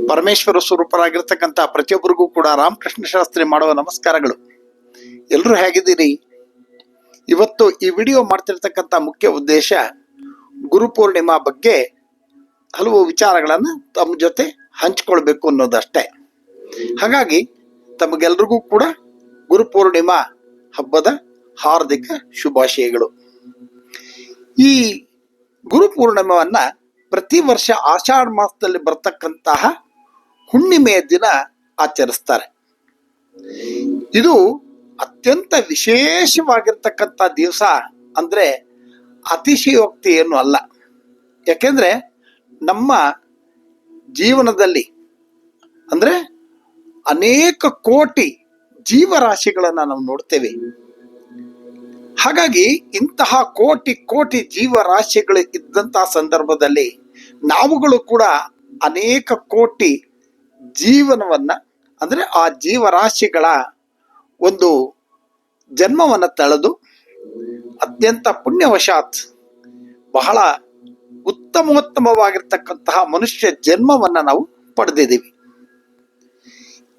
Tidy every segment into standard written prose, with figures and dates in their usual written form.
ಪರಮೇಶ್ವರ ಸ್ವರೂಪರಾಗಿರ್ತಕ್ಕಂಥ ಪ್ರತಿಯೊಬ್ಬರಿಗೂ ಕೂಡ ರಾಮಕೃಷ್ಣ ಶಾಸ್ತ್ರಿ ಮಾಡುವ ನಮಸ್ಕಾರಗಳು. ಎಲ್ಲರೂ ಹೇಗಿದ್ದೀರಿ? ಇವತ್ತು ಈ ವಿಡಿಯೋ ಮಾಡ್ತಿರ್ತಕ್ಕಂಥ ಮುಖ್ಯ ಉದ್ದೇಶ ಗುರುಪೂರ್ಣಿಮಾ ಬಗ್ಗೆ ಹಲವು ವಿಚಾರಗಳನ್ನು ತಮ್ಮ ಜೊತೆ ಹಂಚಿಕೊಳ್ಬೇಕು ಅನ್ನೋದಷ್ಟೇ. ಹಾಗಾಗಿ ತಮಗೆಲ್ರಿಗೂ ಕೂಡ ಗುರುಪೂರ್ಣಿಮಾ ಹಬ್ಬದ ಹಾರ್ದಿಕ ಶುಭಾಶಯಗಳು. ಈ ಗುರುಪೂರ್ಣಿಮವನ್ನ ಪ್ರತಿ ವರ್ಷ ಆಷಾಢ ಮಾಸದಲ್ಲಿ ಬರ್ತಕ್ಕಂತಹ ಹುಣ್ಣಿಮೆಯ ದಿನ ಆಚರಿಸ್ತಾರೆ. ಇದು ಅತ್ಯಂತ ವಿಶೇಷವಾಗಿರ್ತಕ್ಕಂಥ ದಿವಸ ಅಂದ್ರೆ ಅತಿಶಯೋಕ್ತಿ ಏನು ಅಲ್ಲ. ಯಾಕೆಂದ್ರೆ ನಮ್ಮ ಜೀವನದಲ್ಲಿ ಅಂದ್ರೆ ಅನೇಕ ಕೋಟಿ ಜೀವರಾಶಿಗಳನ್ನ ನಾವು ನೋಡ್ತೇವೆ. ಹಾಗಾಗಿ ಇಂತಹ ಕೋಟಿ ಕೋಟಿ ಜೀವರಾಶಿಗಳು ಇದ್ದಂತಹ ಸಂದರ್ಭದಲ್ಲಿ ನಾವುಗಳು ಕೂಡ ಅನೇಕ ಕೋಟಿ ಜೀವನವನ್ನ ಅಂದ್ರೆ ಆ ಜೀವರಾಶಿಗಳ ಒಂದು ಜನ್ಮವನ್ನ ತಳೆದು ಅತ್ಯಂತ ಪುಣ್ಯವಶಾತ್ ಬಹಳ ಉತ್ತಮೋತ್ತಮವಾಗಿರ್ತಕ್ಕಂತಹ ಮನುಷ್ಯ ಜನ್ಮವನ್ನ ನಾವು ಪಡೆದಿದ್ದೀವಿ.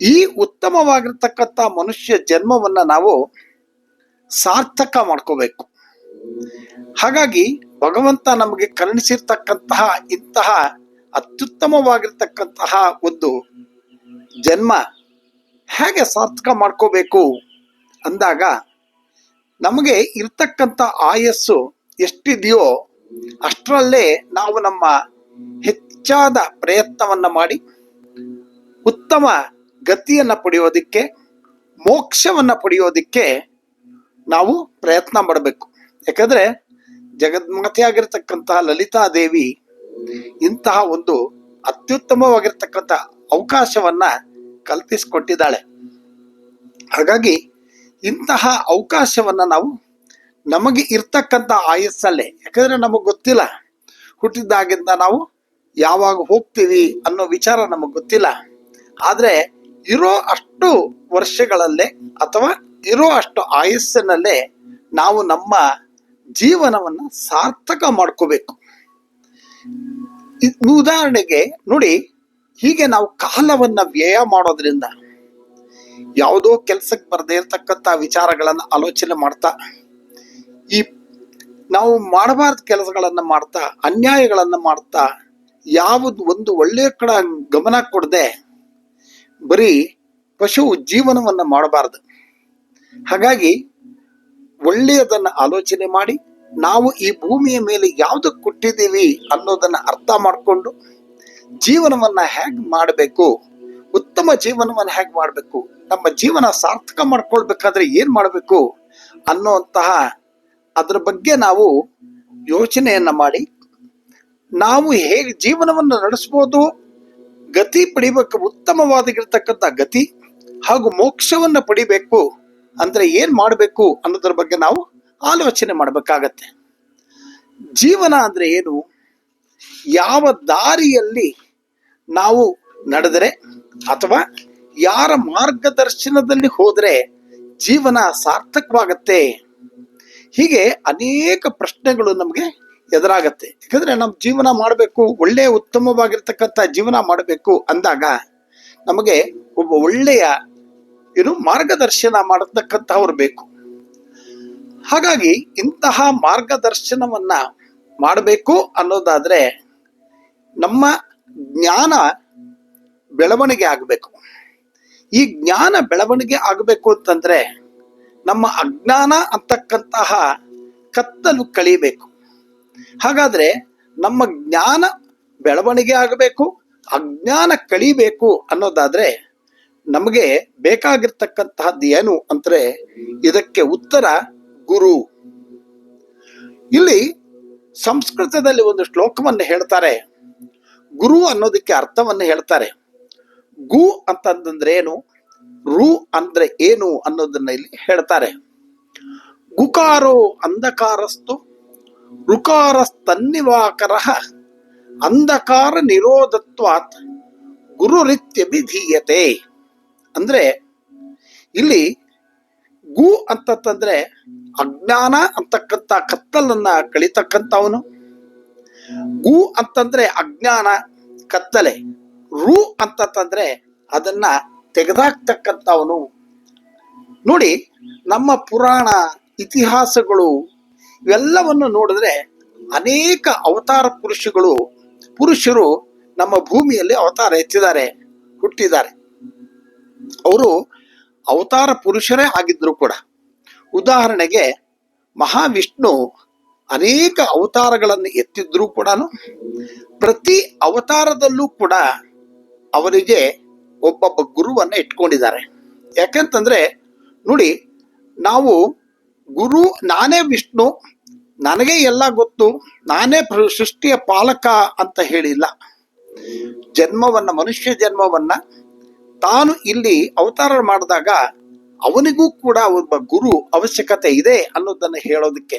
ಈ ಉತ್ತಮವಾಗಿರ್ತಕ್ಕಂಥ ಮನುಷ್ಯ ಜನ್ಮವನ್ನ ನಾವು ಸಾರ್ಥಕ ಮಾಡ್ಕೋಬೇಕು. ಹಾಗಾಗಿ ಭಗವಂತ ನಮಗೆ ಕರುಣಿಸಿರ್ತಕ್ಕಂತಹ ಇಂತಹ ಅತ್ಯುತ್ತಮವಾಗಿರ್ತಕ್ಕಂತಹ ಒಂದು ಜನ್ಮ ಹೇಗೆ ಸಾರ್ಥಕ ಮಾಡ್ಕೋಬೇಕು ಅಂದಾಗ ನಮಗೆ ಇರ್ತಕ್ಕಂಥ ಆಯಸ್ಸು ಎಷ್ಟಿದೆಯೋ ಅಷ್ಟರಲ್ಲೇ ನಾವು ನಮ್ಮ ಹೆಚ್ಚಾದ ಪ್ರಯತ್ನವನ್ನ ಮಾಡಿ ಉತ್ತಮ ಗತಿಯನ್ನ ಪಡೆಯೋದಿಕ್ಕೆ, ಮೋಕ್ಷವನ್ನ ಪಡೆಯೋದಿಕ್ಕೆ ನಾವು ಪ್ರಯತ್ನ ಮಾಡಬೇಕು. ಯಾಕಂದ್ರೆ ಜಗನ್ಮಾತೆಯಾಗಿರ್ತಕ್ಕಂತಹ ಲಲಿತಾದೇವಿ ಇಂತಹ ಒಂದು ಅತ್ಯುತ್ತಮವಾಗಿರ್ತಕ್ಕಂಥ ಅವಕಾಶವನ್ನ ಕಲ್ಪಿಸಿಕೊಟ್ಟಿದ್ದಾಳೆ. ಹಾಗಾಗಿ ಇಂತಹ ಅವಕಾಶವನ್ನ ನಾವು ನಮಗೆ ಇರ್ತಕ್ಕಂಥ ಆಯಸ್ಸಲ್ಲೇ, ಯಾಕಂದ್ರೆ ನಮಗ್ ಗೊತ್ತಿಲ್ಲ ಹುಟ್ಟಿದಾಗಿಂದ ನಾವು ಯಾವಾಗ ಹೋಗ್ತೀವಿ ಅನ್ನೋ ವಿಚಾರ ನಮಗ್ ಗೊತ್ತಿಲ್ಲ. ಆದ್ರೆ ಇರೋ ಅಷ್ಟು ವರ್ಷಗಳಲ್ಲೇ ಅಥವಾ ಇರೋ ಅಷ್ಟು ಆಯಸ್ಸಿನಲ್ಲೇ ನಾವು ನಮ್ಮ ಜೀವನವನ್ನ ಸಾರ್ಥಕ ಮಾಡ್ಕೋಬೇಕು. ಉದಾಹರಣೆಗೆ ನೋಡಿ, ಹೀಗೆ ನಾವು ಕಾಲವನ್ನ ವ್ಯಯ ಮಾಡೋದ್ರಿಂದ ಯಾವುದೋ ಕೆಲ್ಸಕ್ಕೆ ಬರದೇ ಇರತಕ್ಕಂಥ ವಿಚಾರಗಳನ್ನ ಆಲೋಚನೆ ಮಾಡ್ತಾ, ಈ ನಾವು ಮಾಡಬಾರ್ದ ಕೆಲಸಗಳನ್ನ ಮಾಡ್ತಾ, ಅನ್ಯಾಯಗಳನ್ನ ಮಾಡ್ತಾ, ಯಾವುದು ಒಂದು ಒಳ್ಳೆಯ ಕಡೆ ಗಮನ ಕೊಡದೆ ಬರೀ ಪಶು ಜೀವನವನ್ನ ಮಾಡಬಾರ್ದು. ಹಾಗಾಗಿ ಒಳ್ಳೆಯದನ್ನ ಆಲೋಚನೆ ಮಾಡಿ ನಾವು ಈ ಭೂಮಿಯ ಮೇಲೆ ಯಾವ್ದಕ್ಕೆ ಕೊಟ್ಟಿದ್ದೀವಿ ಅನ್ನೋದನ್ನ ಅರ್ಥ ಮಾಡಿಕೊಂಡು ಜೀವನವನ್ನ ಹೇಗ್ ಮಾಡಬೇಕು, ಉತ್ತಮ ಜೀವನವನ್ನ ಹೇಗ್ ಮಾಡಬೇಕು, ನಮ್ಮ ಜೀವನ ಸಾರ್ಥಕ ಮಾಡ್ಕೊಳ್ಬೇಕಾದ್ರೆ ಏನ್ ಮಾಡಬೇಕು ಅನ್ನೋಂತಹ ಅದ್ರ ಬಗ್ಗೆ ನಾವು ಯೋಚನೆಯನ್ನ ಮಾಡಿ ನಾವು ಹೇಗೆ ಜೀವನವನ್ನು ನಡೆಸ್ಬೋದು, ಗತಿ ಪಡಿಬೇಕು, ಉತ್ತಮವಾಗಿರ್ತಕ್ಕಂಥ ಗತಿ ಹಾಗೂ ಮೋಕ್ಷವನ್ನ ಪಡಿಬೇಕು ಅಂದ್ರೆ ಏನ್ ಮಾಡಬೇಕು ಅನ್ನೋದ್ರ ಬಗ್ಗೆ ನಾವು ಆಲೋಚನೆ ಮಾಡಬೇಕಾಗತ್ತೆ. ಜೀವನ ಅಂದ್ರೆ ಏನು, ಯಾವ ದಾರಿಯಲ್ಲಿ ನಾವು ನಡೆದರೆ ಅಥವಾ ಯಾರ ಮಾರ್ಗದರ್ಶನದಲ್ಲಿ ಹೋದ್ರೆ ಜೀವನ ಸಾರ್ಥಕವಾಗತ್ತೆ, ಹೀಗೆ ಅನೇಕ ಪ್ರಶ್ನೆಗಳು ನಮಗೆ ಎದುರಾಗತ್ತೆ. ಯಾಕಂದ್ರೆ ನಮ್ಮ ಜೀವನ ಮಾಡಬೇಕು, ಒಳ್ಳೆಯ ಉತ್ತಮವಾಗಿರ್ತಕ್ಕಂಥ ಜೀವನ ಮಾಡಬೇಕು ಅಂದಾಗ ನಮಗೆ ಒಬ್ಬ ಒಳ್ಳೆಯ ಮಾರ್ಗದರ್ಶನ ಮಾಡತಕ್ಕಂಥವ್ರು ಬೇಕು. ಹಾಗಾಗಿ ಇಂತಹ ಮಾರ್ಗದರ್ಶನವನ್ನ ಮಾಡಬೇಕು ಅನ್ನೋದಾದ್ರೆ ನಮ್ಮ ಜ್ಞಾನ ಬೆಳವಣಿಗೆ ಆಗಬೇಕು. ಈ ಜ್ಞಾನ ಬೆಳವಣಿಗೆ ಆಗಬೇಕು ಅಂತಂದ್ರೆ ನಮ್ಮ ಅಜ್ಞಾನ ಅಂತಕ್ಕಂತಹ ಕತ್ತಲು ಕಳಿಬೇಕು. ಹಾಗಾದ್ರೆ ನಮ್ಮ ಜ್ಞಾನ ಬೆಳವಣಿಗೆ ಆಗಬೇಕು, ಅಜ್ಞಾನ ಕಳಿಬೇಕು ಅನ್ನೋದಾದ್ರೆ ನಮಗೆ ಬೇಕಾಗಿರ್ತಕ್ಕಂತಹದ್ದು ಏನು ಅಂದ್ರೆ ಇದಕ್ಕೆ ಉತ್ತರ ಗುರು. ಇಲ್ಲಿ ಸಂಸ್ಕೃತದಲ್ಲಿ ಒಂದು ಶ್ಲೋಕವನ್ನು ಹೇಳ್ತಾರೆ, ಗುರು ಅನ್ನೋದಕ್ಕೆ ಅರ್ಥವನ್ನು ಹೇಳ್ತಾರೆ. ಗು ಅಂತಂದ್ರೆ ಏನು, ರು ಅಂದ್ರೆ ಏನು ಅನ್ನೋದನ್ನ ಇಲ್ಲಿ ಹೇಳ್ತಾರೆ. ಗುಕಾರೋ ಅಂಧಕಾರಸ್ತು ಋಕಾರಸ್ತನ್ನಿವಾಕರ ಅಂಧಕಾರ ನಿರೋಧತ್ವಾತ್ ಗುರುರಿತ್ಯಭಿಧೀಯತೆ. ಅಂದ್ರೆ ಇಲ್ಲಿ ಗು ಅಂತಂದ್ರೆ ಅಜ್ಞಾನ ಅಂತಕ್ಕಂಥ ಕತ್ತಲನ್ನ ಕಳಿತಕ್ಕಂಥವನು. ಗು ಅಂತಂದ್ರೆ ಅಜ್ಞಾನ, ಕತ್ತಲೆ. ರು ಅಂತಂದ್ರೆ ಅದನ್ನ ತೆಗೆದಾಕ್ತಕ್ಕಂಥವನು. ನೋಡಿ, ನಮ್ಮ ಪುರಾಣ ಇತಿಹಾಸಗಳು ಇವೆಲ್ಲವನ್ನು ನೋಡಿದ್ರೆ ಅನೇಕ ಅವತಾರ ಪುರುಷರು ನಮ್ಮ ಭೂಮಿಯಲ್ಲಿ ಅವತಾರ ಎತ್ತಿದ್ದಾರೆ, ಹುಟ್ಟಿದ್ದಾರೆ. ಅವರು ಅವತಾರ ಪುರುಷರೇ ಆಗಿದ್ರು ಕೂಡ. ಉದಾಹರಣೆಗೆ ಮಹಾವಿಷ್ಣು ಅನೇಕ ಅವತಾರಗಳನ್ನು ಎತ್ತಿದ್ರೂ ಕೂಡ ಪ್ರತಿ ಅವತಾರದಲ್ಲೂ ಕೂಡ ಅವರಿಗೆ ಒಬ್ಬೊಬ್ಬ ಗುರುವನ್ನ ಇಟ್ಕೊಂಡಿದ್ದಾರೆ. ಯಾಕಂತಂದ್ರೆ ನೋಡಿ, ನಾವು ಗುರು ನಾನೇ ವಿಷ್ಣು, ನನಗೆ ಎಲ್ಲ ಗೊತ್ತು, ನಾನೇ ಸೃಷ್ಟಿಯ ಪಾಲಕ ಅಂತ ಹೇಳಿಲ್ಲ. ಮನುಷ್ಯ ಜನ್ಮವನ್ನ ತಾನು ಇಲ್ಲಿ ಅವತಾರ ಮಾಡಿದಾಗ ಅವನಿಗೂ ಕೂಡ ಒಬ್ಬ ಗುರು ಅವಶ್ಯಕತೆ ಇದೆ ಅನ್ನೋದನ್ನು ಹೇಳೋದಕ್ಕೆ.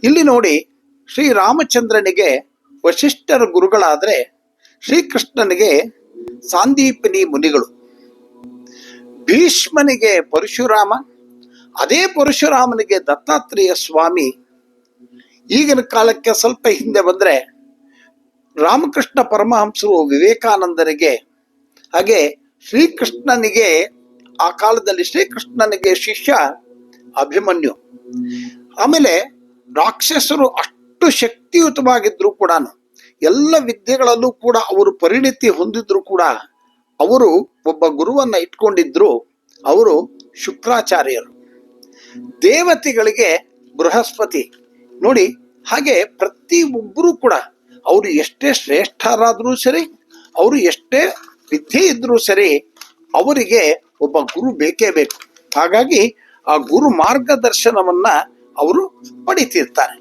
ಇಲ್ಲಿ ನೋಡಿ, ಶ್ರೀರಾಮಚಂದ್ರನಿಗೆ ವಶಿಷ್ಠರ ಗುರುಗಳಾದ್ರೆ ಶ್ರೀಕೃಷ್ಣನಿಗೆ ಸಾಂದೀಪನಿ ಮುನಿಗಳು, ಭೀಷ್ಮನಿಗೆ ಪರಶುರಾಮ, ಅದೇ ಪರಶುರಾಮನಿಗೆ ದತ್ತಾತ್ರೇಯ ಸ್ವಾಮಿ. ಈಗಿನ ಕಾಲಕ್ಕೆ ಸ್ವಲ್ಪ ಹಿಂದೆ ಬಂದ್ರೆ ರಾಮಕೃಷ್ಣ ಪರಮಹಂಸರು ವಿವೇಕಾನಂದರಿಗೆ, ಹಾಗೆ ಶ್ರೀಕೃಷ್ಣನಿಗೆ ಆ ಕಾಲದಲ್ಲಿ ಶ್ರೀಕೃಷ್ಣನಿಗೆ ಶಿಷ್ಯ ಅಭಿಮನ್ಯು. ಆಮೇಲೆ ರಾಕ್ಷಸರು ಅಷ್ಟು ಶಕ್ತಿಯುತವಾಗಿದ್ರು ಕೂಡ, ಎಲ್ಲ ವಿದ್ಯೆಗಳಲ್ಲೂ ಕೂಡ ಅವರು ಪರಿಣಿತಿ ಹೊಂದಿದ್ರು ಕೂಡ ಅವರು ಒಬ್ಬ ಗುರುವನ್ನ ಇಟ್ಕೊಂಡಿದ್ರು. ಅವರು ಶುಕ್ರಾಚಾರ್ಯರು. ದೇವತೆಗಳಿಗೆ ಬೃಹಸ್ಪತಿ. ನೋಡಿ, ಹಾಗೆ ಪ್ರತಿ ಒಬ್ಬರು ಕೂಡ ಅವರು ಎಷ್ಟೇ ಶ್ರೇಷ್ಠರಾದ್ರೂ ಸರಿ, ಅವರು ಎಷ್ಟೇ ವಿದ್ಯೆ ಇದ್ರೂ ಸರಿ, ಅವರಿಗೆ ಒಬ್ಬ ಗುರು ಬೇಕೇ ಬೇಕು. ಹಾಗಾಗಿ ಆ ಗುರು ಮಾರ್ಗದರ್ಶನವನ್ನ ಅವರು ಪಡಿತಿರ್ತಾರೆ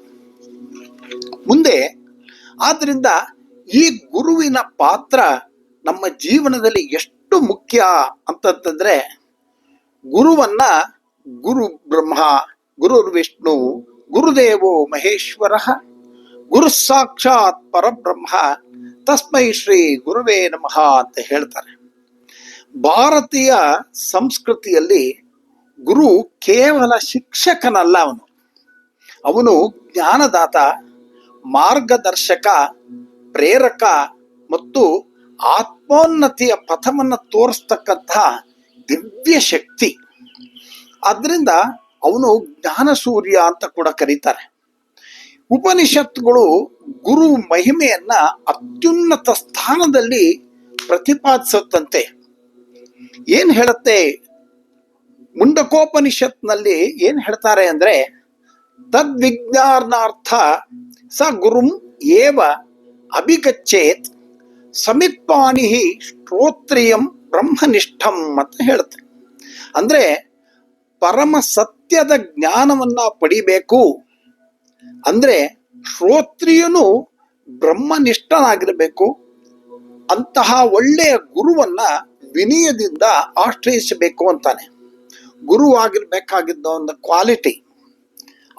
ಮುಂದೆ. ಆದ್ರಿಂದ ಈ ಗುರುವಿನ ಪಾತ್ರ ನಮ್ಮ ಜೀವನದಲ್ಲಿ ಎಷ್ಟು ಮುಖ್ಯ ಅಂತಂತಂದ್ರೆ, ಗುರುವನ್ನ ಗುರು ಬ್ರಹ್ಮ, ಗುರುರ್ ವಿಷ್ಣು, ಗುರುದೇವೋ ಮಹೇಶ್ವರ, ಗುರು ಸಾಕ್ಷಾತ್ ಪರಬ್ರಹ್ಮ, ತಸ್ಮೈ ಶ್ರೀ ಗುರುವೇ ನಮಃ ಅಂತ ಹೇಳ್ತಾರೆ. ಭಾರತೀಯ ಸಂಸ್ಕೃತಿಯಲ್ಲಿ ಗುರು ಕೇವಲ ಶಿಕ್ಷಕನಲ್ಲ, ಅವನು ಜ್ಞಾನದಾತ, ಮಾರ್ಗದರ್ಶಕ, ಪ್ರೇರಕ ಮತ್ತು ಆತ್ಮೋನ್ನತಿಯ ಪಥವನ್ನು ತೋರಿಸ್ತಕ್ಕಂತಹ ದಿವ್ಯ ಶಕ್ತಿ. ಆದ್ರಿಂದ ಅವನು ಜ್ಞಾನ ಸೂರ್ಯ ಅಂತ ಕೂಡ ಕರೀತಾರೆ. ಉಪನಿಷತ್ತುಗಳು ಗುರು ಮಹಿಮೆಯನ್ನ ಅತ್ಯುನ್ನತ ಸ್ಥಾನದಲ್ಲಿ ಪ್ರತಿಪಾದಿಸುತ್ತಂತೆ. ಏನ್ ಹೇಳುತ್ತೆ? ಮುಂಡಕೋಪನಿಷತ್ನಲ್ಲಿ ಏನ್ ಹೇಳ್ತಾರೆ ಅಂದ್ರೆ, ತದ್ವಿಜ್ಞಾನಾರ್ಥ ಸ ಗುರುಂ ಏವ ಅಭಿಗಚ್ಚೇತ್ ಸಮಿತ್ಪಾಣಿ ಶ್ರೋತ್ರಿಯಂ ಬ್ರಹ್ಮನಿಷ್ಠಂ ಅಂತ ಹೇಳುತ್ತೆ. ಅಂದ್ರೆ ಪರಮ ಸತ್ಯದ ಜ್ಞಾನವನ್ನ ಪಡಿಬೇಕು ಅಂದ್ರೆ ಶ್ರೋತ್ರಿಯನು ಬ್ರಹ್ಮನಿಷ್ಠನಾಗಿರಬೇಕು. ಅಂತಹ ಒಳ್ಳೆಯ ಗುರುವನ್ನ ವಿನಯದಿಂದ ಆಶ್ರಯಿಸಬೇಕು ಅಂತಾನೆ. ಗುರುವಾಗಿರ್ಬೇಕಾಗಿದ್ದ ಒಂದು ಕ್ವಾಲಿಟಿ,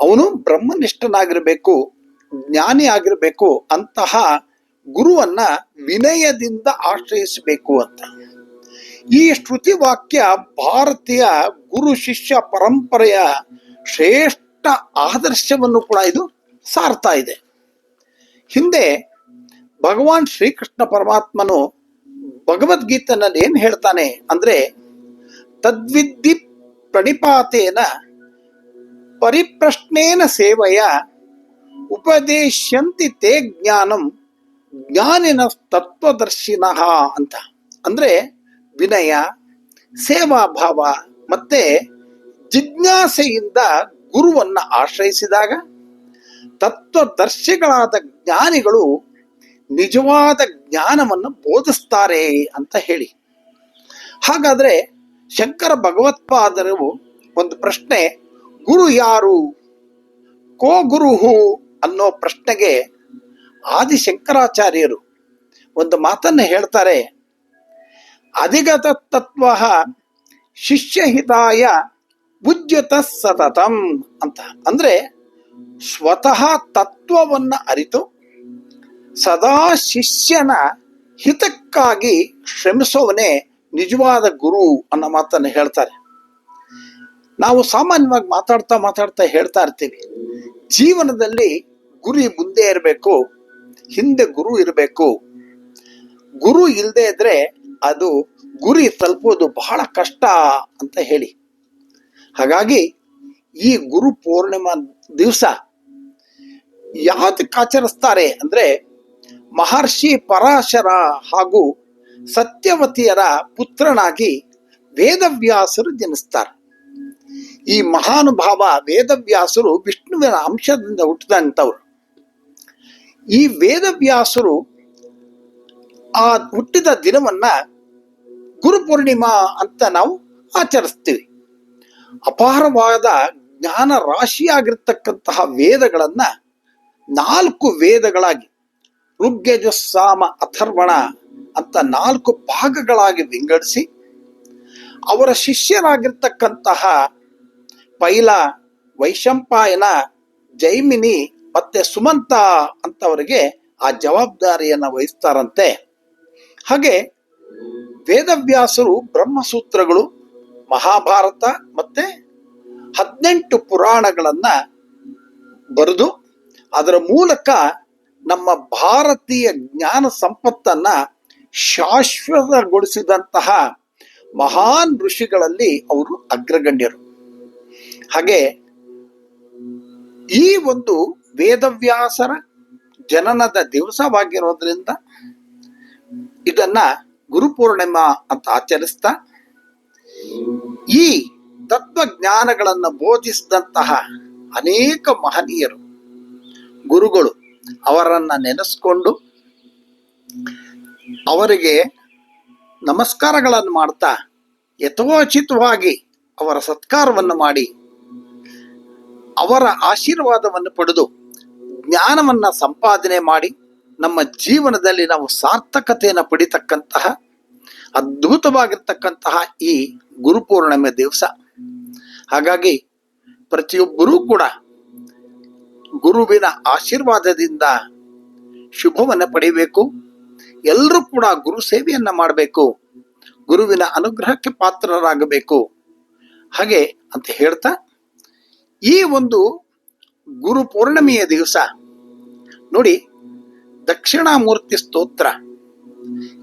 ಅವನು ಬ್ರಹ್ಮನಿಷ್ಠನಾಗಿರ್ಬೇಕು, ಜ್ಞಾನಿ ಆಗಿರ್ಬೇಕು. ಅಂತಹ ಗುರುವನ್ನ ವಿನಯದಿಂದ ಆಶ್ರಯಿಸಬೇಕು ಅಂತ ಈ ಶ್ರುತಿ ವಾಕ್ಯ ಭಾರತೀಯ ಗುರು ಶಿಷ್ಯ ಪರಂಪರೆಯ ಶ್ರೇಷ್ಠ ಆದರ್ಶವನ್ನು ಕೂಡ ಇದು ಸಾರ್ತಾ ಇದೆ. ಹಿಂದೆ ಭಗವಾನ್ ಶ್ರೀಕೃಷ್ಣ ಪರಮಾತ್ಮನು ಭಗವದ್ಗೀತೆನಲ್ಲಿ ಏನ್ ಹೇಳ್ತಾನೆ ಅಂದ್ರೆ, ತದ್ವಿದ್ಧಿ ಪ್ರಣಿಪಾತೇನ ಪರಿಪ್ರಶ್ನೇನ ಸೇವೆಯ ಉಪದೇಶ್ಯಂತಿ ತೇ ಜ್ಞಾನಂ ಜ್ಞಾನಿನ ತತ್ವದರ್ಶಿನಃ ಅಂತ. ಅಂದ್ರೆ ವಿನಯ, ಸೇವಾಭಾವ ಮತ್ತೆ ಜಿಜ್ಞಾಸೆಯಿಂದ ಗುರುವನ್ನ ಆಶ್ರಯಿಸಿದಾಗ ತತ್ವದರ್ಶಿಗಳಾದ ಜ್ಞಾನಿಗಳು ನಿಜವಾದ ಜ್ಞಾನವನ್ನು ಬೋಧಿಸ್ತಾರೆ ಅಂತ ಹೇಳಿ. ಹಾಗಾದ್ರೆ ಶಂಕರ ಭಗವತ್ಪಾದರು ಒಂದು ಪ್ರಶ್ನೆ, ಗುರು ಯಾರು, ಕೋ ಗುರುಹು ಅನ್ನೋ ಪ್ರಶ್ನೆಗೆ ಆದಿಶಂಕರಾಚಾರ್ಯರು ಒಂದು ಮಾತನ್ನ ಹೇಳ್ತಾರೆ. ಅಧಿಗತ ತತ್ವ ಶಿಷ್ಯಹಿತಾಯ ಭುಜ್ಯತ ಸತತಂ ಅಂತ. ಅಂದ್ರೆ ಸ್ವತಃ ತತ್ವವನ್ನ ಅರಿತು ಸದಾ ಶಿಷ್ಯನ ಹಿತಕ್ಕಾಗಿ ಶ್ರಮಿಸೋವನೇ ನಿಜವಾದ ಗುರು ಅನ್ನೋ ಮಾತನ್ನು ಹೇಳ್ತಾರೆ. ನಾವು ಸಾಮಾನ್ಯವಾಗಿ ಮಾತಾಡ್ತಾ ಹೇಳ್ತಾ ಇರ್ತೀವಿ, ಜೀವನದಲ್ಲಿ ಗುರಿ ಮುಂದೆ ಇರಬೇಕು, ಹಿಂದೆ ಗುರು ಇರಬೇಕು. ಗುರು ಇಲ್ಲದೆ ಇದ್ರೆ ಅದು ಗುರಿ ತಲುಪೋದು ಬಹಳ ಕಷ್ಟ ಅಂತ ಹೇಳಿ. ಹಾಗಾಗಿ ಈ ಗುರು ಪೂರ್ಣಿಮಾ ದಿವಸ ಯಾತಕ್ಕೆ ಆಚರಿಸ್ತಾರೆ ಅಂದ್ರೆ, ಮಹರ್ಷಿ ಪರಾಶರ ಹಾಗೂ ಸತ್ಯವತಿಯರ ಪುತ್ರನಾಗಿ ವೇದವ್ಯಾಸರು ಜನಿಸ್ತಾರೆ. ಈ ಮಹಾನುಭಾವ ವೇದವ್ಯಾಸರು ವಿಷ್ಣುವಿನ ಅಂಶದಿಂದ ಹುಟ್ಟಿದಂಥವ್ರು. ಈ ವೇದವ್ಯಾಸರು ಆ ಹುಟ್ಟಿದ ದಿನವನ್ನ ಗುರುಪೂರ್ಣಿಮಾ ಅಂತ ನಾವು ಆಚರಿಸ್ತೀವಿ. ಅಪಾರವಾದ ಜ್ಞಾನ ರಾಶಿಯಾಗಿರ್ತಕ್ಕಂತಹ ವೇದಗಳನ್ನ 4 ವೇದಗಳಾಗಿ, ಋಗ್ಯಜ ಸಾಮ ಅಥರ್ವಣ ಅಂತ 4 ಭಾಗಗಳಾಗಿ ವಿಂಗಡಿಸಿ, ಅವರ ಶಿಷ್ಯರಾಗಿರ್ತಕ್ಕಂತಹ ಪೈಲ, ವೈಶಂಪಾಯನ, ಜೈಮಿನಿ ಮತ್ತೆ ಸುಮಂತ ಅಂತವರಿಗೆ ಆ ಜವಾಬ್ದಾರಿಯನ್ನ ವಹಿಸ್ತಾರಂತೆ. ಹಾಗೆ ವೇದವ್ಯಾಸರು ಬ್ರಹ್ಮಸೂತ್ರಗಳು, ಮಹಾಭಾರತ ಮತ್ತೆ 18 ಪುರಾಣಗಳನ್ನ ಬರೆದು ಅದರ ಮೂಲಕ ನಮ್ಮ ಭಾರತೀಯ ಜ್ಞಾನ ಸಂಪತ್ತನ್ನ ಶಾಶ್ವತಗೊಳಿಸಿದಂತಹ ಮಹಾನ್ ಋಷಿಗಳಲ್ಲಿ ಅವರು ಅಗ್ರಗಣ್ಯರು. ಹಾಗೆ ಈ ಒಂದು ವೇದವ್ಯಾಸರ ಜನನದ ದಿವಸವಾಗಿರೋದ್ರಿಂದ ಇದನ್ನ ಗುರುಪೂರ್ಣಿಮಾ ಅಂತ ಆಚರಿಸ್ತಾ, ಈ ತತ್ವಜ್ಞಾನಗಳನ್ನ ಬೋಧಿಸಿದಂತಹ ಅನೇಕ ಮಹನೀಯರು, ಗುರುಗಳು, ಅವರನ್ನ ನೆನೆಸ್ಕೊಂಡು ಅವರಿಗೆ ನಮಸ್ಕಾರಗಳನ್ನು ಮಾಡ್ತಾ ಯಥೋಚಿತವಾಗಿ ಅವರ ಸತ್ಕಾರವನ್ನು ಮಾಡಿ ಅವರ ಆಶೀರ್ವಾದವನ್ನು ಪಡೆದು ಜ್ಞಾನವನ್ನ ಸಂಪಾದನೆ ಮಾಡಿ ನಮ್ಮ ಜೀವನದಲ್ಲಿ ನಾವು ಸಾರ್ಥಕತೆಯನ್ನು ಪಡಿತಕ್ಕಂತಹ ಅದ್ಭುತವಾಗಿರ್ತಕ್ಕಂತಹ ಈ ಗುರುಪೂರ್ಣಿಮೆ ದಿವಸ. ಹಾಗಾಗಿ ಪ್ರತಿಯೊಬ್ಬರೂ ಕೂಡ ಗುರುವಿನ ಆಶೀರ್ವಾದದಿಂದ ಶುಭವನ್ನು ಪಡಿಬೇಕು. ಎಲ್ಲರೂ ಕೂಡ ಗುರು ಸೇವೆಯನ್ನ ಮಾಡಬೇಕು, ಗುರುವಿನ ಅನುಗ್ರಹಕ್ಕೆ ಪಾತ್ರರಾಗಬೇಕು. ಹಾಗೆ ಅಂತ ಹೇಳ್ತಾ, ಈ ಒಂದು ಗುರು ಪೂರ್ಣಿಮೆಯ ದಿವಸ ನೋಡಿ, ದಕ್ಷಿಣಾಮೂರ್ತಿ ಸ್ತೋತ್ರ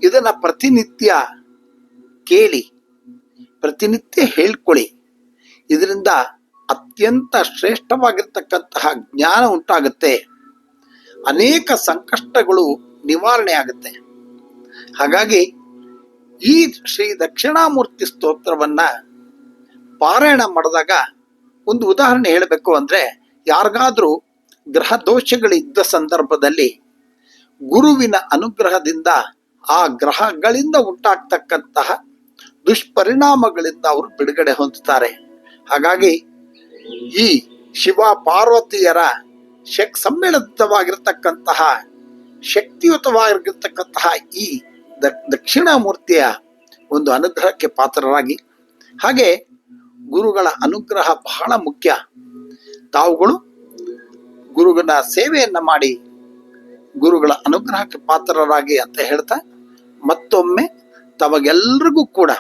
ಇದನ್ನ ಪ್ರತಿನಿತ್ಯ ಕೇಳಿ, ಪ್ರತಿನಿತ್ಯ ಹೇಳ್ಕೊಳ್ಳಿ. ಇದರಿಂದ ಅತ್ಯಂತ ಶ್ರೇಷ್ಠವಾಗಿರ್ತಕ್ಕಂತಹ ಜ್ಞಾನ ಉಂಟಾಗುತ್ತೆ, ಅನೇಕ ಸಂಕಷ್ಟಗಳು ನಿವಾರಣೆ ಆಗುತ್ತೆ. ಹಾಗಾಗಿ ಈ ಶ್ರೀ ದಕ್ಷಿಣಾಮೂರ್ತಿ ಸ್ತೋತ್ರವನ್ನ ಪಾರಾಯಣ ಮಾಡಿದಾಗ, ಒಂದು ಉದಾಹರಣೆ ಹೇಳಬೇಕು ಅಂದ್ರೆ, ಯಾರಿಗಾದ್ರೂ ಗ್ರಹ ದೋಷಗಳಿದ್ದ ಸಂದರ್ಭದಲ್ಲಿ ಗುರುವಿನ ಅನುಗ್ರಹದಿಂದ ಆ ಗ್ರಹಗಳಿಂದ ಉಂಟಾಗ್ತಕ್ಕಂತಹ ದುಷ್ಪರಿಣಾಮಗಳಿಂದ ಅವರು ಬಿಡುಗಡೆ ಹೊಂದುತ್ತಾರೆ. ಹಾಗಾಗಿ ಈ ಶಿವ ಪಾರ್ವತಿಯರ ಸಮ್ಮಿಳಿತವಾಗಿರ್ತಕ್ಕಂತಹ ಶಕ್ತಿಯುತವಾಗಿರ್ತಕ್ಕಂತಹ ಈ ದಕ್ಷಿಣಾಮೂರ್ತಿಯ ಒಂದು ಅನುಗ್ರಹಕ್ಕೆ ಪಾತ್ರರಾಗಿ, ಹಾಗೆ ಗುರುಗಳ ಅನುಗ್ರಹ ಬಹಳ ಮುಖ್ಯ. ತಾವುಗಳು ಗುರುಗಳ ಸೇವೆಯನ್ನ ಮಾಡಿ ಗುರುಗಳ ಅನುಗ್ರಹಕ್ಕೆ ಪಾತ್ರರಾಗಿ ಅಂತ ಹೇಳ್ತಾ, ಮತ್ತೊಮ್ಮೆ ತಮಗೆಲ್ಲರಿಗೂ ಕೂಡ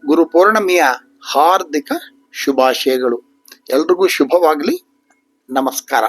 ಗುರು ಪೌರ್ಣಮಿಯ ಹಾರ್ದಿಕ ಶುಭಾಶಯಗಳು. ಎಲ್ರಿಗೂ ಶುಭವಾಗಲಿ. ನಮಸ್ಕಾರ.